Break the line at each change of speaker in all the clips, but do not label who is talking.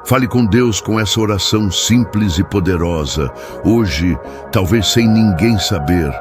Fale com Deus com essa oração simples e poderosa. Hoje, talvez sem ninguém saber,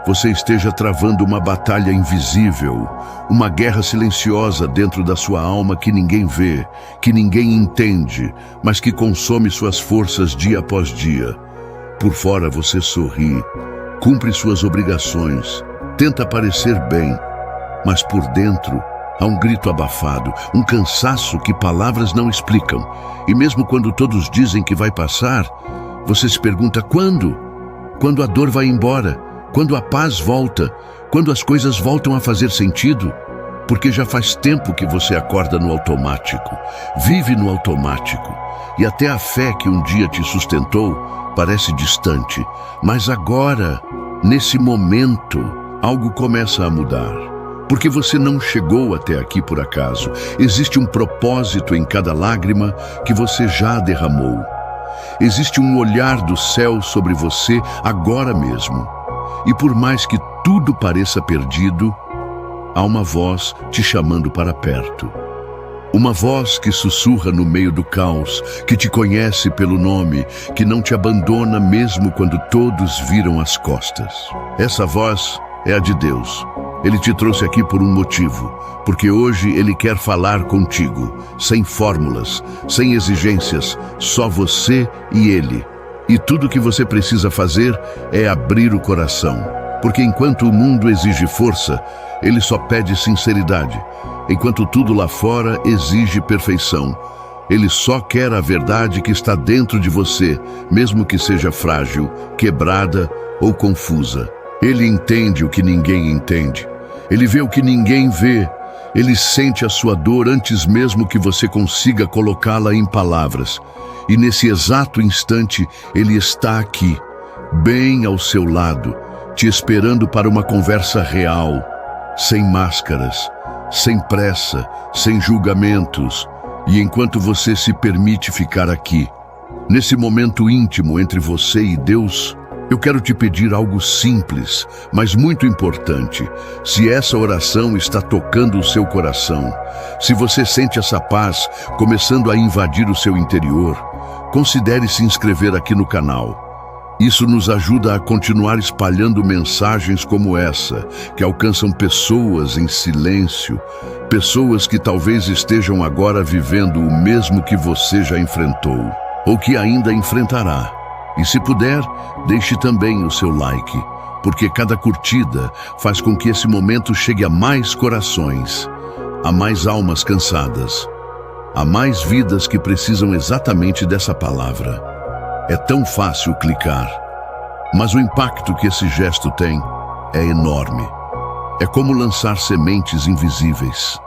você esteja travando uma batalha invisível, uma guerra silenciosa dentro da sua alma que ninguém vê, que ninguém entende, mas que consome suas forças dia após dia. Por fora você sorri, cumpre suas obrigações, tenta parecer bem, mas por dentro há um grito abafado, um cansaço que palavras não explicam. E mesmo quando todos dizem que vai passar, você se pergunta quando? Quando a dor vai embora? Quando a paz volta? Quando as coisas voltam a fazer sentido? Porque já faz tempo que você acorda no automático, vive no automático. E até a fé que um dia te sustentou parece distante. Mas agora, nesse momento, algo começa a mudar. Porque você não chegou até aqui por acaso. Existe um propósito em cada lágrima que você já derramou. Existe um olhar do céu sobre você agora mesmo. E por mais que tudo pareça perdido, há uma voz te chamando para perto. Uma voz que sussurra no meio do caos, que te conhece pelo nome, que não te abandona mesmo quando todos viram as costas. Essa voz é a de Deus. Ele te trouxe aqui por um motivo, porque hoje Ele quer falar contigo, sem fórmulas, sem exigências, só você e Ele. E tudo o que você precisa fazer é abrir o coração, porque enquanto o mundo exige força, Ele só pede sinceridade. Enquanto tudo lá fora exige perfeição, Ele só quer a verdade que está dentro de você, mesmo que seja frágil, quebrada ou confusa. Ele entende o que ninguém entende. Ele vê o que ninguém vê. Ele sente a sua dor antes mesmo que você consiga colocá-la em palavras. E nesse exato instante, Ele está aqui, bem ao seu lado, te esperando para uma conversa real, sem máscaras, sem pressa, sem julgamentos. E enquanto você se permite ficar aqui, nesse momento íntimo entre você e Deus, eu quero te pedir algo simples, mas muito importante. Se essa oração está tocando o seu coração, se você sente essa paz começando a invadir o seu interior, considere se inscrever aqui no canal. Isso nos ajuda a continuar espalhando mensagens como essa, que alcançam pessoas em silêncio, pessoas que talvez estejam agora vivendo o mesmo que você já enfrentou, ou que ainda enfrentará. E se puder, deixe também o seu like, porque cada curtida faz com que esse momento chegue a mais corações, a mais almas cansadas, a mais vidas que precisam exatamente dessa palavra. É tão fácil clicar, mas o impacto que esse gesto tem é enorme. É como lançar sementes invisíveis,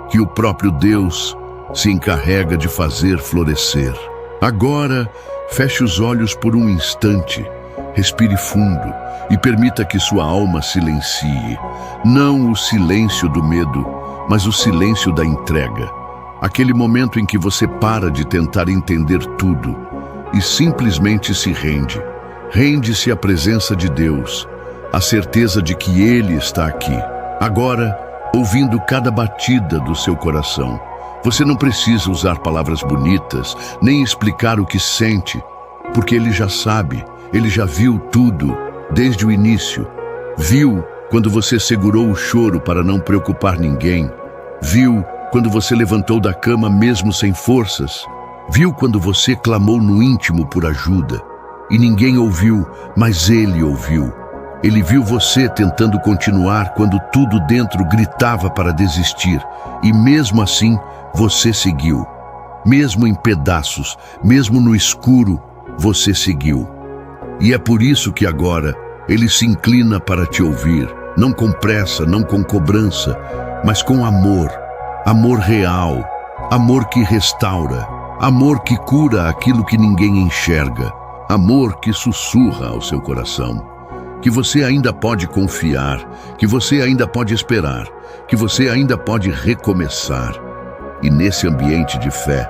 que o próprio Deus se encarrega de fazer florescer. Agora, feche os olhos por um instante, respire fundo e permita que sua alma silencie. Não o silêncio do medo, mas o silêncio da entrega. Aquele momento em que você para de tentar entender tudo e simplesmente se rende. Rende-se à presença de Deus, à certeza de que Ele está aqui. Agora, ouvindo cada batida do seu coração, você não precisa usar palavras bonitas, nem explicar o que sente, porque Ele já sabe, Ele já viu tudo, desde o início. Viu quando você segurou o choro para não preocupar ninguém. Viu quando você levantou da cama mesmo sem forças. Viu quando você clamou no íntimo por ajuda. E ninguém ouviu, mas Ele ouviu. Ele viu você tentando continuar quando tudo dentro gritava para desistir. E mesmo assim, você seguiu. Mesmo em pedaços, mesmo no escuro, você seguiu. E é por isso que agora Ele se inclina para te ouvir, não com pressa, não com cobrança, mas com amor. Amor real, amor que restaura, amor que cura aquilo que ninguém enxerga, amor que sussurra ao seu coração. Que você ainda pode confiar, que você ainda pode esperar, que você ainda pode recomeçar. E nesse ambiente de fé,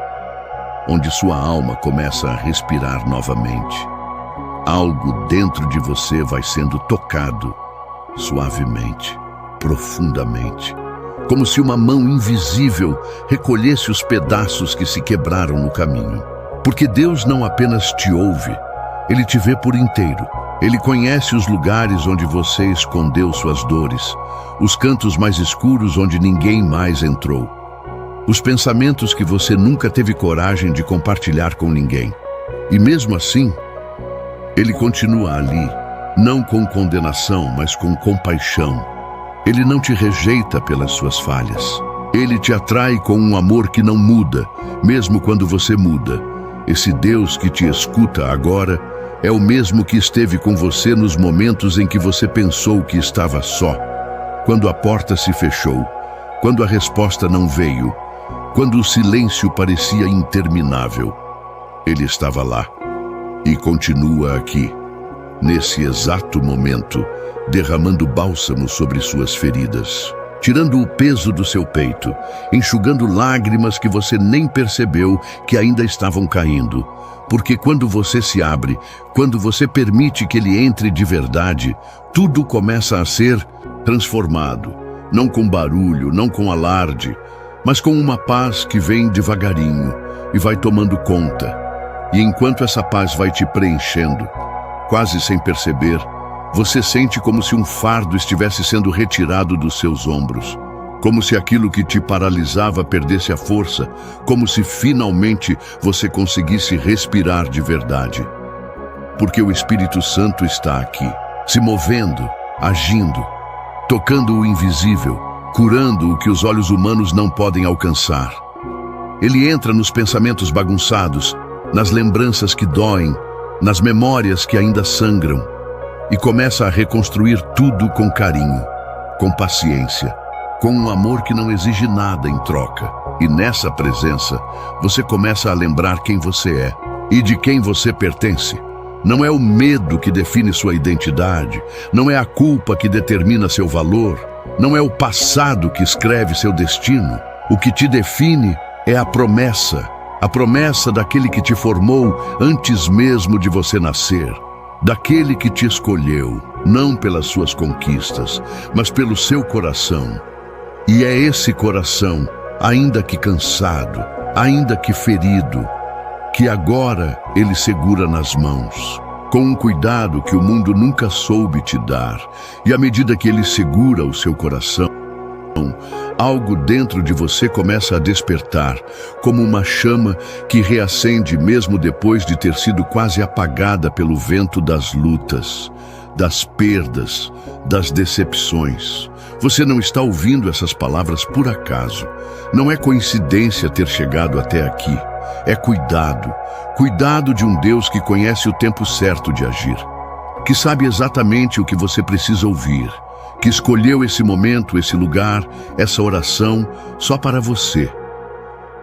onde sua alma começa a respirar novamente, algo dentro de você vai sendo tocado, suavemente, profundamente. como se uma mão invisível recolhesse os pedaços que se quebraram no caminho. Porque Deus não apenas te ouve, Ele te vê por inteiro. Ele conhece os lugares onde você escondeu suas dores, os cantos mais escuros onde ninguém mais entrou, os pensamentos que você nunca teve coragem de compartilhar com ninguém. E mesmo assim, Ele continua ali, não com condenação, mas com compaixão. Ele não te rejeita pelas suas falhas. Ele te atrai com um amor que não muda, mesmo quando você muda. Esse Deus que te escuta agora é o mesmo que esteve com você nos momentos em que você pensou que estava só. Quando a porta se fechou, quando a resposta não veio, quando o silêncio parecia interminável. Ele estava lá e continua aqui, nesse exato momento, derramando bálsamo sobre suas feridas, tirando o peso do seu peito, enxugando lágrimas que você nem percebeu que ainda estavam caindo. Porque quando você se abre, quando você permite que Ele entre de verdade, tudo começa a ser transformado, não com barulho, não com alarde, mas com uma paz que vem devagarinho e vai tomando conta. E enquanto essa paz vai te preenchendo, quase sem perceber, você sente como se um fardo estivesse sendo retirado dos seus ombros, como se aquilo que te paralisava perdesse a força, como se finalmente você conseguisse respirar de verdade. Porque o Espírito Santo está aqui, se movendo, agindo, tocando o invisível, curando o que os olhos humanos não podem alcançar. Ele entra nos pensamentos bagunçados, nas lembranças que doem, nas memórias que ainda sangram, e começa a reconstruir tudo com carinho, com paciência, com um amor que não exige nada em troca. E nessa presença, você começa a lembrar quem você é e de quem você pertence. Não é o medo que define sua identidade, não é a culpa que determina seu valor, não é o passado que escreve seu destino. O que te define é a promessa daquele que te formou antes mesmo de você nascer, daquele que te escolheu, não pelas suas conquistas, mas pelo seu coração. E é esse coração, ainda que cansado, ainda que ferido, que agora Ele segura nas mãos, com um cuidado que o mundo nunca soube te dar. E à medida que Ele segura o seu coração, algo dentro de você começa a despertar, como uma chama que reacende mesmo depois de ter sido quase apagada pelo vento das lutas, das perdas, das decepções. Você não está ouvindo essas palavras por acaso. Não é coincidência ter chegado até aqui. É cuidado de um Deus que conhece o tempo certo de agir, que sabe exatamente o que você precisa ouvir, que escolheu esse momento, esse lugar, essa oração só para você,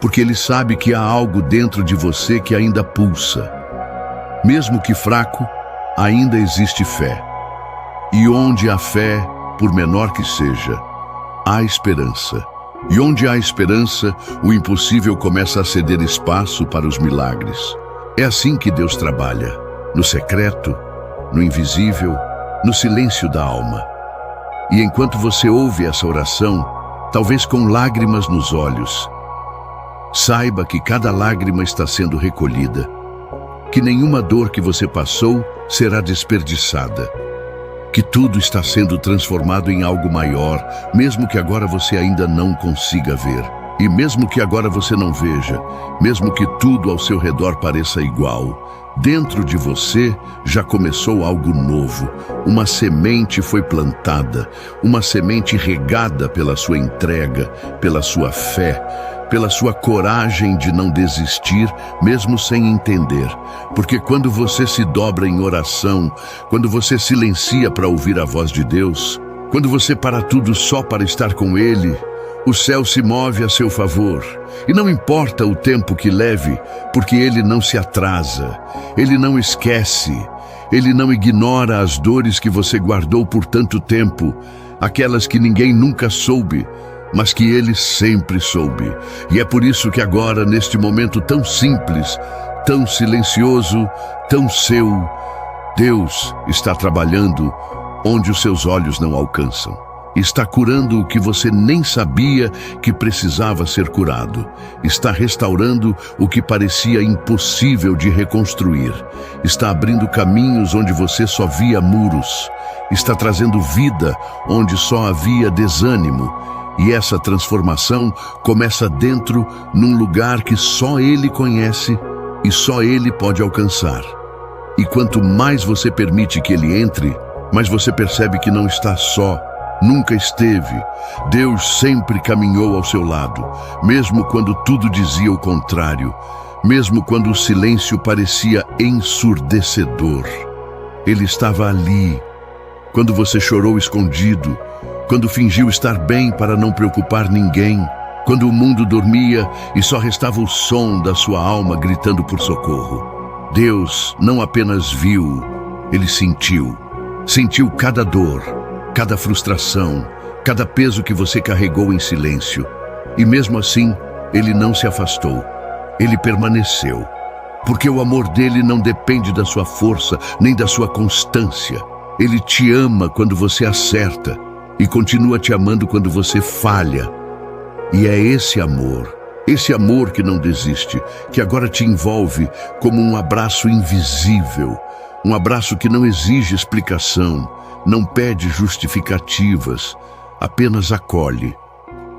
porque Ele sabe que há algo dentro de você que ainda pulsa. Mesmo que fraco, ainda existe fé. E onde há fé, por menor que seja, há esperança. E onde há esperança, o impossível começa a ceder espaço para os milagres. É assim que Deus trabalha, no secreto, no invisível, no silêncio da alma. E enquanto você ouve essa oração, talvez com lágrimas nos olhos, saiba que cada lágrima está sendo recolhida, que nenhuma dor que você passou será desperdiçada, que tudo está sendo transformado em algo maior, mesmo que agora você ainda não consiga ver. E mesmo que agora você não veja, mesmo que tudo ao seu redor pareça igual, dentro de você já começou algo novo. Uma semente foi plantada, uma semente regada pela sua entrega, pela sua fé, pela sua coragem de não desistir, mesmo sem entender. Porque quando você se dobra em oração, quando você silencia para ouvir a voz de Deus, quando você para tudo só para estar com Ele, o céu se move a seu favor. E não importa o tempo que leve, porque Ele não se atrasa, Ele não esquece, Ele não ignora as dores que você guardou por tanto tempo, aquelas que ninguém nunca soube, mas que Ele sempre soube. E é por isso que agora, neste momento tão simples, tão silencioso, tão seu, Deus está trabalhando onde os seus olhos não alcançam. Está curando o que você nem sabia que precisava ser curado. Está restaurando o que parecia impossível de reconstruir. Está abrindo caminhos onde você só via muros. Está trazendo vida onde só havia desânimo. E essa transformação começa dentro, num lugar que só Ele conhece e só Ele pode alcançar. E quanto mais você permite que Ele entre, mais você percebe que não está só. Nunca esteve. Deus sempre caminhou ao seu lado, mesmo quando tudo dizia o contrário, mesmo quando o silêncio parecia ensurdecedor. Ele estava ali, quando você chorou escondido, quando fingiu estar bem para não preocupar ninguém, quando o mundo dormia e só restava o som da sua alma gritando por socorro. Deus não apenas viu, Ele sentiu. Sentiu cada dor, cada frustração, cada peso que você carregou em silêncio. E mesmo assim, Ele não se afastou. Ele permaneceu. Porque o amor dele não depende da sua força, nem da sua constância. Ele te ama quando você acerta e continua te amando quando você falha. E é esse amor que não desiste, que agora te envolve como um abraço invisível, um abraço que não exige explicação, não pede justificativas, apenas acolhe.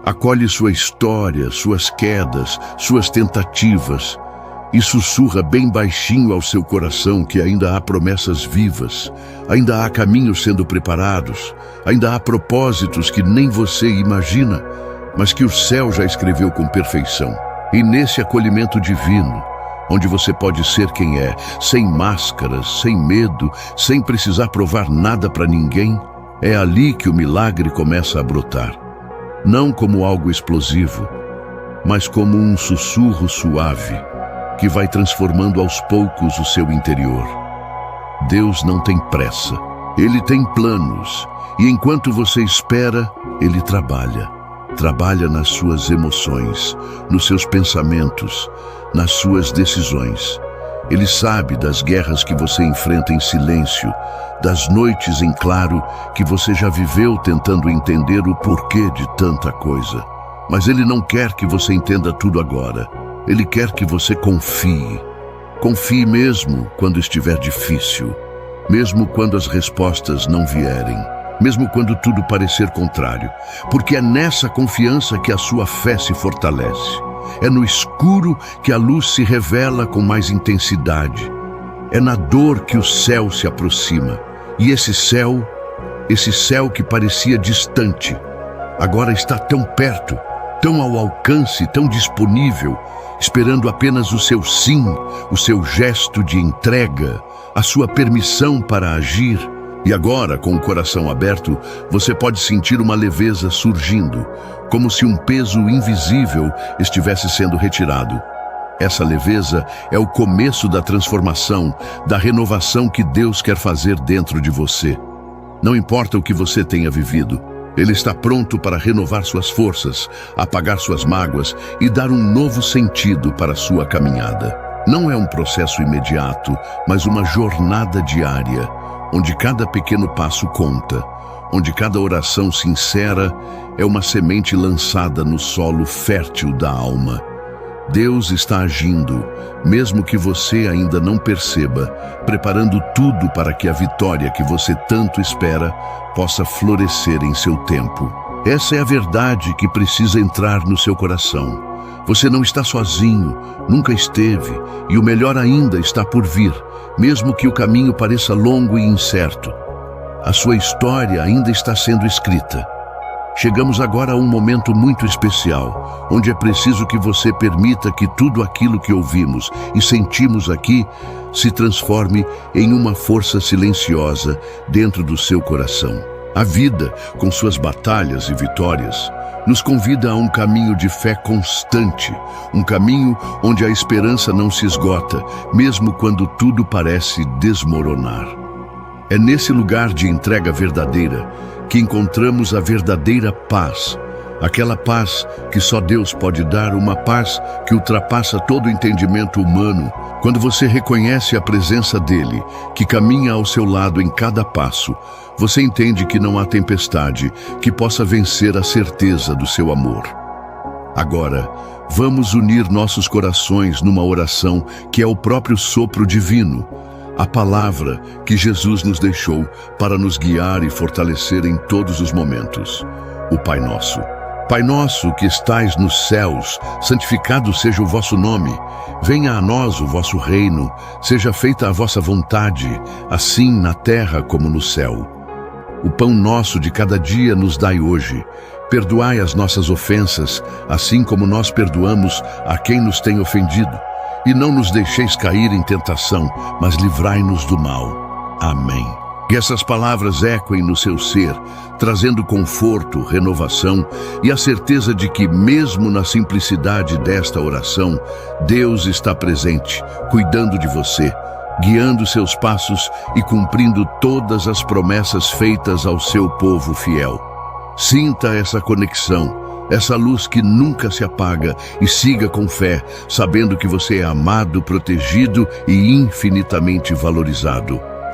Acolhe sua história, suas quedas, suas tentativas e sussurra bem baixinho ao seu coração que ainda há promessas vivas, ainda há caminhos sendo preparados, ainda há propósitos que nem você imagina, mas que o céu já escreveu com perfeição. E nesse acolhimento divino, onde você pode ser quem é, sem máscaras, sem medo, sem precisar provar nada para ninguém, é ali que o milagre começa a brotar. Não como algo explosivo, mas como um sussurro suave que vai transformando aos poucos o seu interior. Deus não tem pressa, Ele tem planos, e enquanto você espera, Ele trabalha. Trabalha nas suas emoções, nos seus pensamentos, nas suas decisões. Ele sabe das guerras que você enfrenta em silêncio, das noites em claro que você já viveu tentando entender o porquê de tanta coisa. Mas Ele não quer que você entenda tudo agora. Ele quer que você confie. Confie mesmo quando estiver difícil, mesmo quando as respostas não vierem, mesmo quando tudo parecer contrário, porque é nessa confiança que a sua fé se fortalece. É no escuro que a luz se revela com mais intensidade. É na dor que o céu se aproxima. E esse céu que parecia distante, agora está tão perto, tão ao alcance, tão disponível, esperando apenas o seu sim, o seu gesto de entrega, a sua permissão para agir. E agora, com o coração aberto, você pode sentir uma leveza surgindo, como se um peso invisível estivesse sendo retirado. Essa leveza é o começo da transformação, da renovação que Deus quer fazer dentro de você. Não importa o que você tenha vivido, Ele está pronto para renovar suas forças, apagar suas mágoas e dar um novo sentido para a sua caminhada. Não é um processo imediato, mas uma jornada diária, onde cada pequeno passo conta, onde cada oração sincera é uma semente lançada no solo fértil da alma. Deus está agindo, mesmo que você ainda não perceba, preparando tudo para que a vitória que você tanto espera possa florescer em seu tempo. Essa é a verdade que precisa entrar no seu coração. Você não está sozinho, nunca esteve, e o melhor ainda está por vir, mesmo que o caminho pareça longo e incerto. A sua história ainda está sendo escrita. Chegamos agora a um momento muito especial, onde é preciso que você permita que tudo aquilo que ouvimos e sentimos aqui se transforme em uma força silenciosa dentro do seu coração. A vida, com suas batalhas e vitórias, nos convida a um caminho de fé constante, um caminho onde a esperança não se esgota, mesmo quando tudo parece desmoronar. É nesse lugar de entrega verdadeira que encontramos a verdadeira paz, aquela paz que só Deus pode dar, uma paz que ultrapassa todo o entendimento humano, Quando você reconhece a presença dele, que caminha ao seu lado em cada passo, você entende que não há tempestade que possa vencer a certeza do seu amor. Agora, vamos unir nossos corações numa oração que é o próprio sopro divino, a palavra que Jesus nos deixou para nos guiar e fortalecer em todos os momentos. O Pai Nosso. Pai nosso que estais nos céus, santificado seja o vosso nome. Venha a nós o vosso reino, seja feita a vossa vontade, assim na terra como no céu. O pão nosso de cada dia nos dai hoje. Perdoai as nossas ofensas, assim como nós perdoamos a quem nos tem ofendido. E não nos deixeis cair em tentação, mas livrai-nos do mal. Amém. Que essas palavras ecoem no seu ser, trazendo conforto, renovação e a certeza de que, mesmo na simplicidade desta oração, Deus está presente, cuidando de você, guiando seus passos e cumprindo todas as promessas feitas ao seu povo fiel. Sinta essa conexão, essa luz que nunca se apaga, e siga com fé, sabendo que você é amado, protegido e infinitamente valorizado.